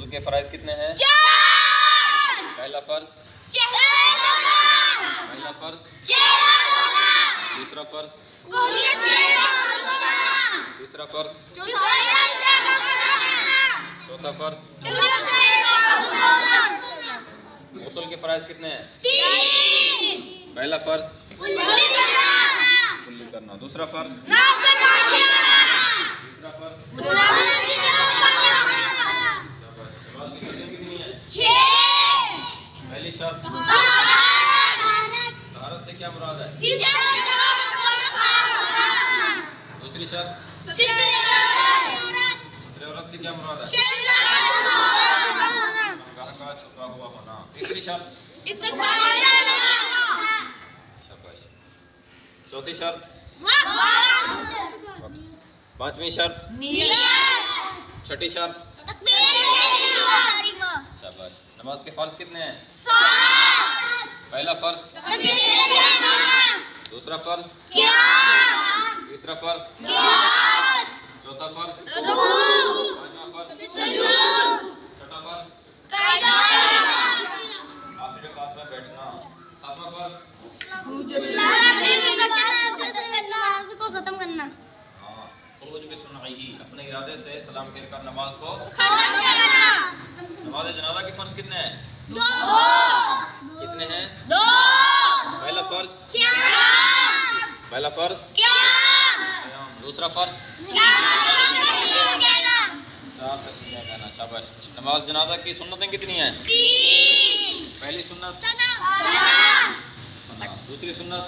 वुज़ू के फ़राइज़ कितने हैं? पहला फ़र्ज़, पहला फ़र्ज़, दूसरा फ़र्ज़, तीसरा फ़र्ज़, चौथा फ़र्ज़। गुस्ल के फ़राइज़ कितने हैं? पहला फ़र्ज़ कुल्ली करना, दूसरा फ़र्ज़, तीसरा फ़र्ज़। नमाज की शर्तें कितनी हैं? पहली शर्त तहारत से क्या मुराद है? दूसरी शर्त औरत से क्या मुराद है? का छुपा हुआ होना। तीसरी शर्त शाबाश। चौथी शर्त, पांचवी शर्त, छठी शर्त। शाबाश। नमाज के फर्ज कितने हैं? पहला फर्ज, दूसरा फर्ज, तीसरा फर्ज, चौथा फर्ज, पांचवा फर्ज, छठा फर्ज, आखिरी बात में बैठना, सातवां फर्ज खत्म करना। खुरूज बिसुन्नतिही, अपने इरादे से सलाम कहकर नमाज को। नमाज जनाजा के फर्ज कितने हैं? कितने हैं? पहला फर्ज, पहला फर्ज, दूसरा फर्ज, चार तकबीरें कहना। शाबाश। नमाज जनाजा की सुन्नतें कितनी हैं? पहली सुन्नत सलाम, दूसरी सुन्नत,